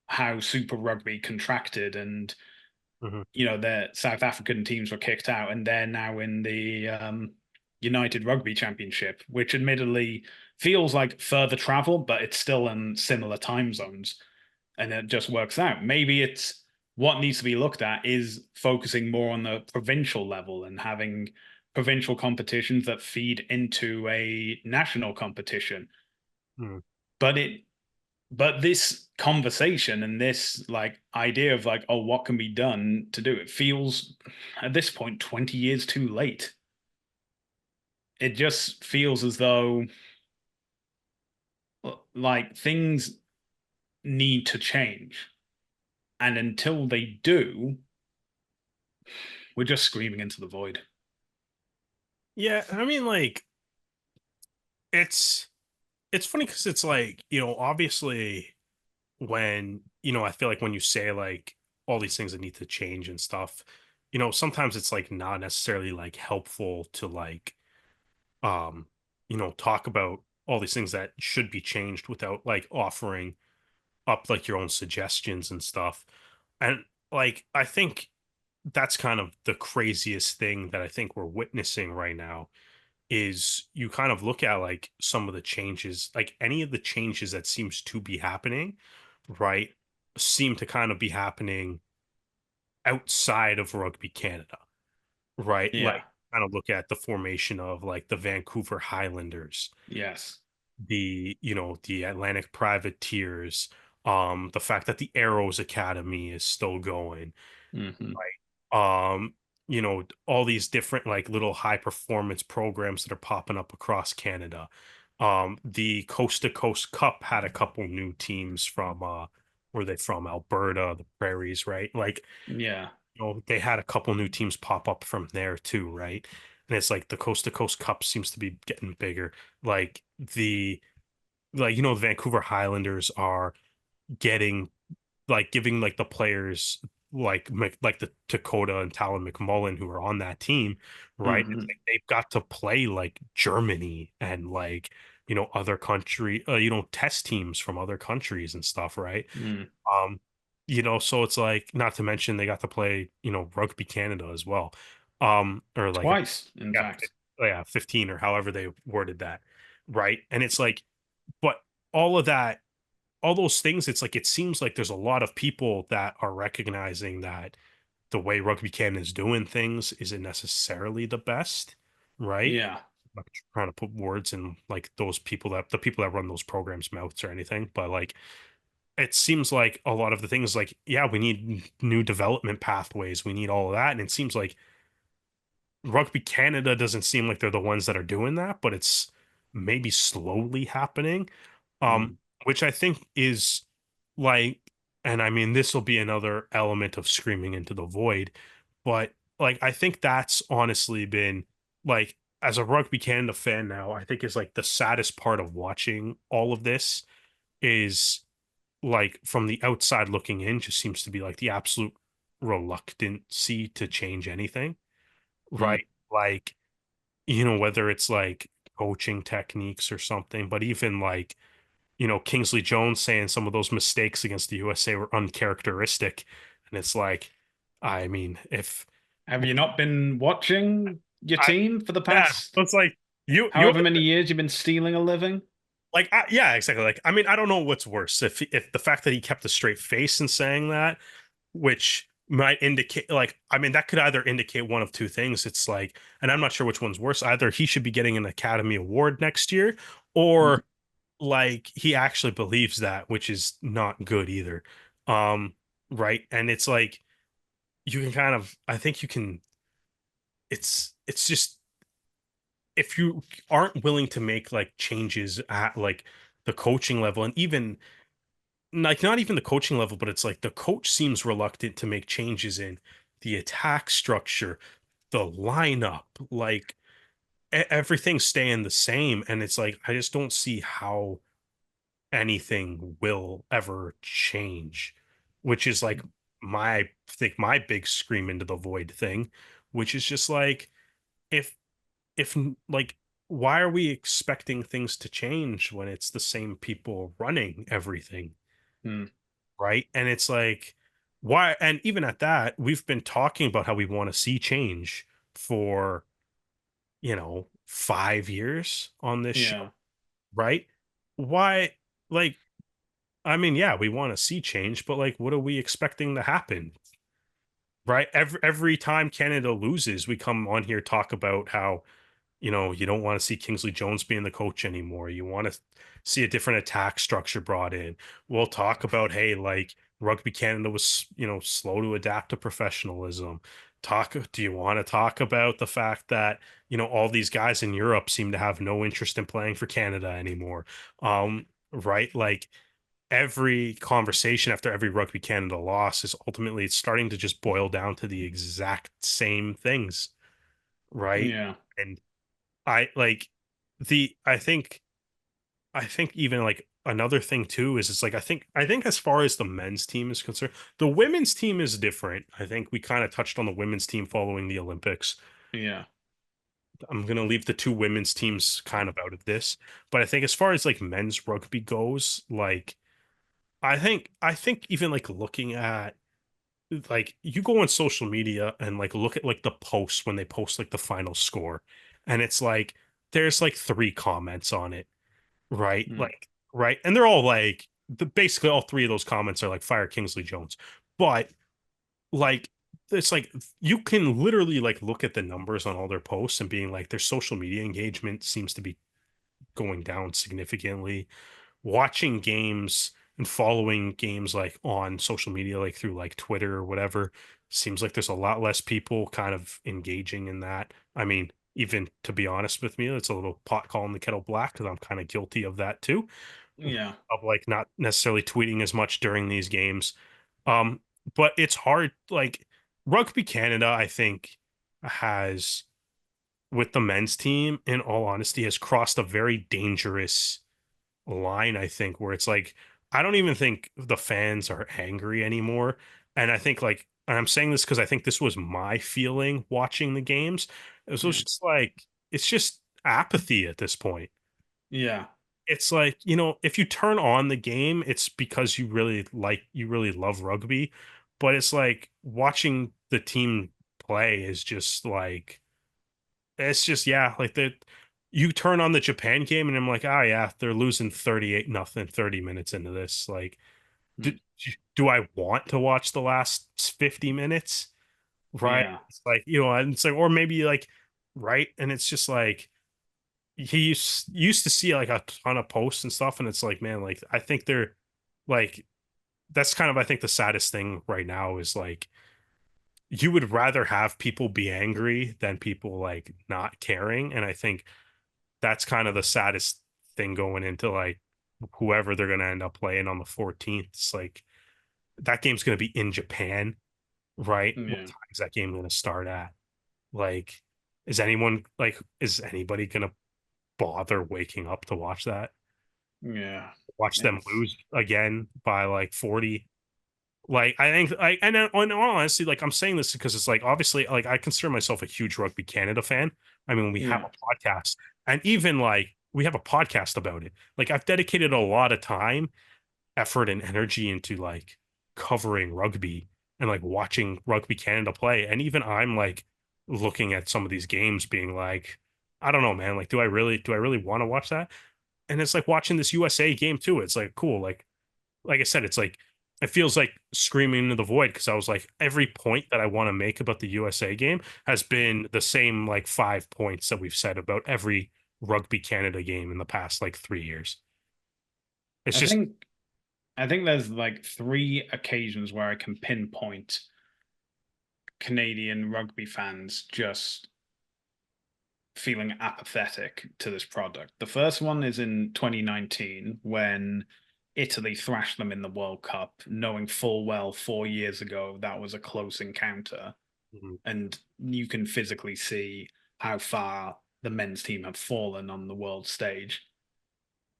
how Super Rugby contracted and Mhm. their South African teams were kicked out, and they're now in the United Rugby Championship, which admittedly feels like further travel, but it's still in similar time zones, and it just works out. Maybe it's what needs to be looked at is focusing more on the provincial level and having provincial competitions that feed into a national competition. Mhm. But this conversation and this like idea of like, oh, what can be done to do it feels at this point 20 years too late. It just feels as though like things need to change. And until they do, we're just screaming into the void. Yeah, I mean, like it's it's funny because it's like, obviously when, I feel like when you say like all these things that need to change and stuff, sometimes it's like not necessarily like helpful to like um, talk about all these things that should be changed without like offering up like your own suggestions and stuff. And like I think that's kind of the craziest thing that I think we're witnessing right now is you kind of look at like some of the changes, like any of the changes that seems to be happening, right, seem to kind of be happening outside of Rugby Canada, right? Yeah. Like kind of look at the formation of like the Vancouver Highlanders, Yes. the Atlantic Privateers, the fact that the Arrows Academy is still going, Hmm. right? All these different like little high performance programs that are popping up across Canada. The Coast to Coast Cup had a couple new teams from where they from? Alberta, the Prairies, right? Like, Yeah. they had a couple new teams pop up from there too, right? And it's like the Coast to Coast Cup seems to be getting bigger. Like the Vancouver Highlanders are getting like giving like the players like the Dakota and Talon McMullen who are on that team, right? It's Hmm. like they've got to play like Germany and like other country, test teams from other countries and stuff, right? Mm. Um, so it's like not to mention they got to play Rugby Canada as well, or like a Twice, in yeah, fact. yeah 15 or however they worded that, right? And it's like, but all of that all those things, it's like it seems like there's a lot of people that are recognizing that the way Rugby Canada is doing things isn't necessarily the best, right? Yeah. I'm not trying to put words in like the people that run those programs' mouths or anything, but like it seems like a lot of the things like, yeah, we need new development pathways, we need all of that. And it seems like Rugby Canada doesn't seem like they're the ones that are doing that, but it's maybe slowly happening. Um, Mm. which I think is like, and I mean, this will be another element of screaming into the void, but like, I think that's honestly been like, as a Rugby Canada fan now, I think is like the saddest part of watching all of this is like from the outside looking in, just seems to be like the absolute reluctancy to change anything, Mm. right? Like, whether it's like coaching techniques or something, but even like, Kingsley Jones saying some of those mistakes against the USA were uncharacteristic. And it's like, I mean, if Have you not been watching your I, team for the yeah, past it's like you however many years you've been stealing a living? like, yeah, exactly. Like, I mean, I don't know what's worse if the fact that he kept a straight face in saying that, which might indicate like, I mean, that could either indicate one of two things. It's like, and I'm not sure which one's worse. Either he should be getting an Academy Award next year, Mm. or like he actually believes that, which is not good either. Um, right. And it's like you can kind of I think you can it's just if you aren't willing to make like changes at like the coaching level and even like not even the coaching level, but it's like the coach seems reluctant to make changes in the attack structure, the lineup, like everything's staying the same. And it's like, I just don't see how anything will ever change, which is like I think my big scream into the void thing, which is just like, if, like, why are we expecting things to change when it's the same people running everything? Mm, Right. And it's like, why? And even at that, we've been talking about how we want to see change for, 5 years on this show. yeah. Right. Why? Like, I mean, yeah, we want to see change, but like, what are we expecting to happen? Right. Every time Canada loses, we come on here talk about how, you don't want to see Kingsley Jones being the coach anymore. You want to see a different attack structure brought in. We'll talk about, hey, like Rugby Canada was, slow to adapt to professionalism. Do you want to talk about the fact that, all these guys in Europe seem to have no interest in playing for Canada anymore? Right? Like every conversation after every Rugby Canada loss is ultimately it's starting to just boil down to the exact same things, right? Yeah. And I like I think even like another thing too is it's like I think as far as the men's team is concerned, the women's team is different. I think we kind of touched on the women's team following the Olympics. Yeah. I'm gonna leave the two women's teams kind of out of this, but I think as far as like men's rugby goes, like I think even like looking at like you go on social media and like look at like the posts when they post like the final score, and it's like there's like three comments on it. Right? Mm, Like, right? And they're all like basically all three of those comments are like fire Kingsley Jones. But like it's like you can literally like look at the numbers on all their posts and being like their social media engagement seems to be going down significantly. Watching games and following games like on social media, like through like Twitter or whatever, seems like there's a lot less people kind of engaging in that. I mean, even to be honest with me, it's a little pot calling the kettle black because I'm kind of guilty of that too, yeah. of like not necessarily tweeting as much during these games. Um, but it's hard. Like Rugby Canada, I think has with the men's team, in all honesty, has crossed a very dangerous line, I think, where it's like, I don't even think the fans are angry anymore. And I think, like, and I'm saying this because I think this was my feeling watching the games. It was Yeah. just like, it's just apathy at this point. Yeah. It's like, if you turn on the game, it's because you really love rugby. But it's like watching the team play is just like, it's just yeah, like the you turn on the Japan game and I'm like, oh yeah, they're losing 38 nothing 30 minutes into this. Like, do, Mm, do I want to watch the last 50 minutes? Right? yeah. It's like, and it's like, or maybe like, right? And it's just like he used to see like a ton of posts and stuff, and it's like, man, like I think they're like that's kind of I think the saddest thing right now is like you would rather have people be angry than people like not caring. And I think that's kind of the saddest thing going into like whoever they're going to end up playing on the 14th. It's like that game's going to be in Japan, right? What Yeah. time is that game going to start at? Like, is anybody going to bother waking up to watch that? Yeah. Watch them It's lose again by like 40. Like, I think, and in all honesty, like, I'm saying this because it's like, obviously, like, I consider myself a huge Rugby Canada fan. I mean, we have yeah. a podcast, and even like, we have a podcast about it. Like, I've dedicated a lot of time, effort, and energy into like covering rugby and like watching Rugby Canada play. And even I'm like looking at some of these games, being like, I don't know, man. Like, do I really want to watch that? And it's like watching this USA game too. It's like cool. Like I said, it's like it feels like screaming into the void because I was like, every point that I want to make about the USA game has been the same like 5 points that we've said about every Rugby Canada game in the past like 3 years. It's I just think I think there's like three occasions where I can pinpoint Canadian rugby fans just feeling apathetic to this product. The first one is in 2019 when Italy thrashed them in the World Cup, knowing full well 4 years ago that was a close encounter. Mhm. and you can physically see how far the men's team have fallen on the world stage.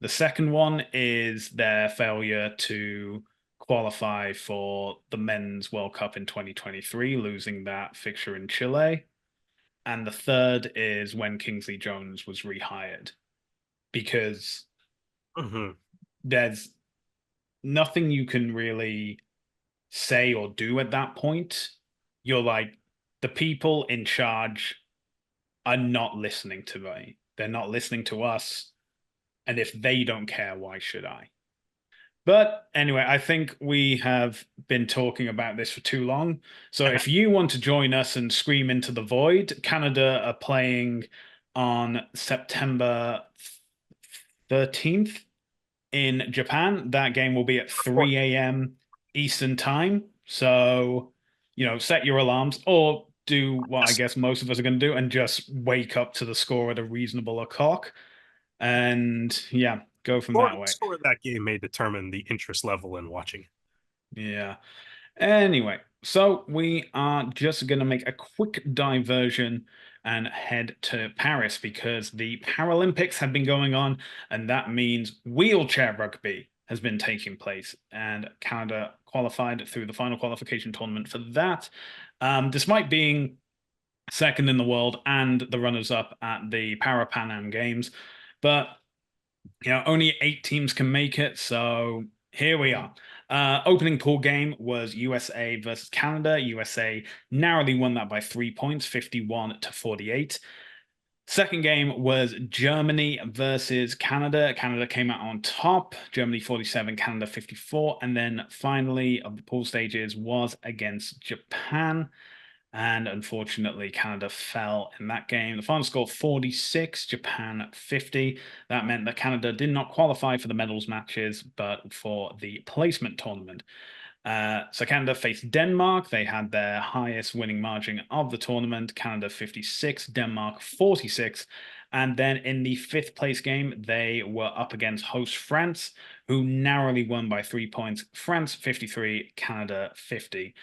The second one is their failure to qualify for the men's World Cup in 2023, losing that fixture in Chile. And the third is when Kingsley Jones was rehired, because Mhm. there's nothing you can really say or do at that point. You're like, the people in charge are not listening to me. They're not listening to us. And if they don't care, why should I? But anyway, I think we have been talking about this for too long. So if you want to join us and scream into the void, Canada are playing on September 13th in Japan. That game will be at 3 a.m. Eastern time. So, set your alarms or do what I guess most of us are going to do and just wake up to the score at a reasonable o'clock. And yeah, go from Or that the way. score of that game may determine the interest level in watching. Yeah. Anyway, so we are just going to make a quick diversion and head to Paris because the Paralympics have been going on, and that means wheelchair rugby has been taking place, and Canada qualified through the final qualification tournament for that. Despite being second in the world and the runners-up at the Para Pan Am Games, but only 8 teams can make it, so here we are. Opening pool game was USA versus Canada. USA narrowly won that by 3 points, 51 to 48. Second game was Germany versus Canada. Canada came out on top. Germany 47, Canada 54. And then finally of the pool stages was against Japan. And unfortunately, Canada fell in that game. The final score 46, Japan 50. That meant that Canada did not qualify for the medals matches, but for the placement tournament. So Canada faced Denmark. They had their highest winning margin of the tournament. Canada 56, Denmark 46. And then in the fifth place game, they were up against host France, who narrowly won by 3 points. France 53, Canada 50,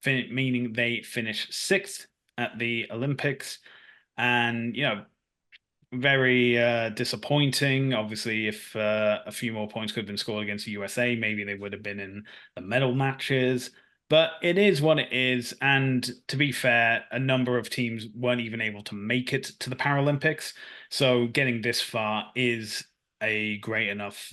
meaning they finished sixth at the Olympics. And, very disappointing. Obviously, if a few more points could have been scored against the USA, maybe they would have been in the medal matches. But it is what it is. And to be fair, a number of teams weren't even able to make it to the Paralympics. So getting this far is a great enough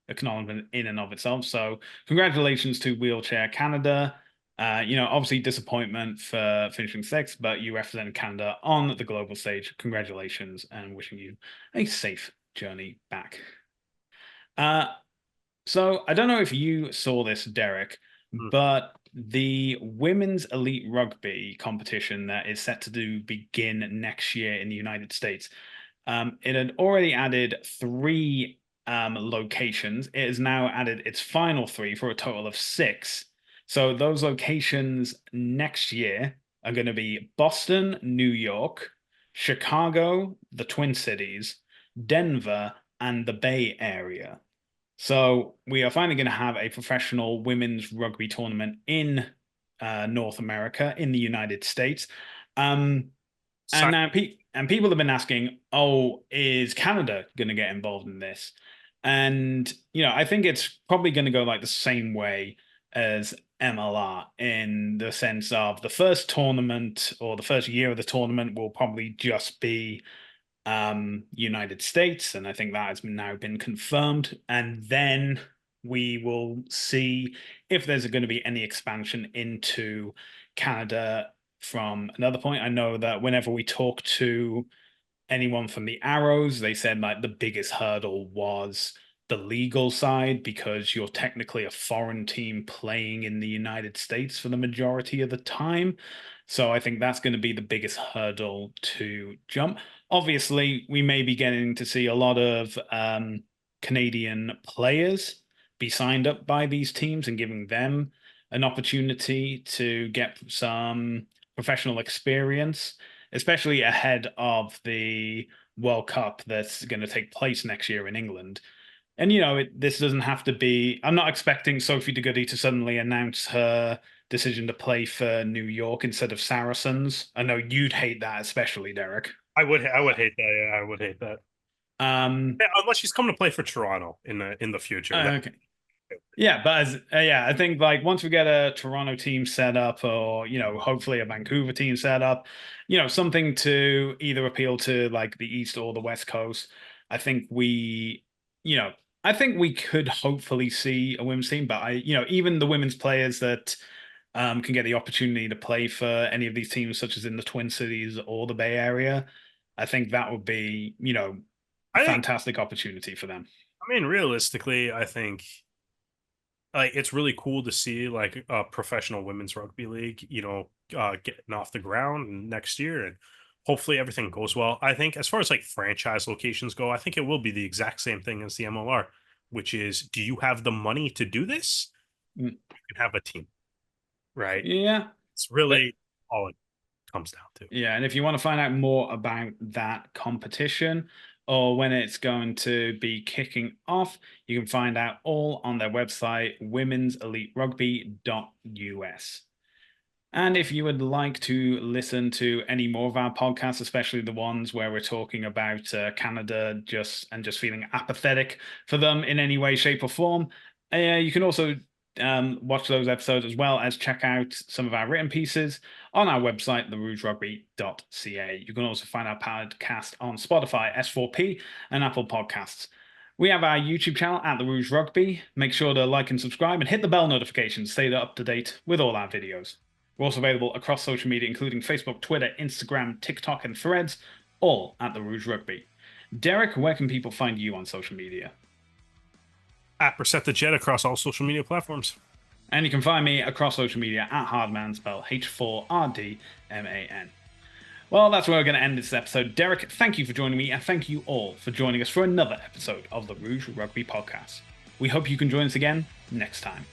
acknowledgement in and of itself. So congratulations to Wheelchair Canada. Obviously disappointment for finishing sixth, but you represent Canada on the global stage. Congratulations and wishing you a safe journey back. Uh, so I don't know if you saw this, Derek, Mm. but the women's elite rugby competition that is set to begin next year in the United States, it had already added three locations. It has now added its final three for a total of six. So those locations next year are going to be Boston, New York, Chicago, the Twin Cities, Denver, and the Bay Area. So we are finally going to have a professional women's rugby tournament in North America, in the United States. Um, Si- and now people have been asking, oh, is Canada going to get involved in this? And, I think it's probably going to go like the same way as MLR in the sense of the first tournament or the first year of the tournament will probably just be United States, and I think that has now been confirmed. And then we will see if there's going to be any expansion into Canada from another point. I know that whenever we talk to anyone from the Arrows, they said like the biggest hurdle was the legal side because you're technically a foreign team playing in the United States for the majority of the time. So I think that's going to be the biggest hurdle to jump. Obviously, we may be getting to see a lot of Canadian players be signed up by these teams and giving them an opportunity to get some professional experience, especially ahead of the World Cup that's going to take place next year in England. And this doesn't have to be. I'm not expecting Sophie de Goody to suddenly announce her decision to play for New York instead of Saracens. I know you'd hate that, especially Derek. I would hate that. Yeah, I would hate that. Um, Yeah, unless she's coming to play for Toronto in the future. okay. Yeah, but I think like once we get a Toronto team set up, or hopefully a Vancouver team set up, something to either appeal to like the East or the West Coast. I think you know, I think we could hopefully see a women's team, but even the women's players that can get the opportunity to play for any of these teams, such as in the Twin Cities or the Bay Area, I think that would be a I think. fantastic opportunity for them. I mean, realistically, I think like it's really cool to see like a professional women's rugby league, getting off the ground next year, and hopefully everything goes well. I think as far as like franchise locations go, I think it will be the exact same thing as the MLR, which is, do you have the money to do this? Mm, You can have a team, right? Yeah. It's But really all it comes down to. yeah, and if you want to find out more about that competition or when it's going to be kicking off, you can find out all on their website, womenseliterugby.us. And if you would like to listen to any more of our podcasts, especially the ones where we're talking about Canada just feeling apathetic for them in any way, shape, or form, you can also watch those episodes as well as check out some of our written pieces on our website, therougerugby.ca. You can also find our podcast on Spotify, S4P, and Apple Podcasts. We have our YouTube channel at The Rouge Rugby. Make sure to like and subscribe and hit the bell notification to stay up to date with all our videos. We're also available across social media, including Facebook, Twitter, Instagram, TikTok, and Threads, all at The Rouge Rugby. Derek, where can people find you on social media? At Percent the Jet across all social media platforms. And you can find me across social media at Hardman, spelled H4RDMAN. Well, that's where we're going to end this episode. Derek, thank you for joining me, and thank you all for joining us for another episode of the Rouge Rugby podcast. We hope you can join us again next time.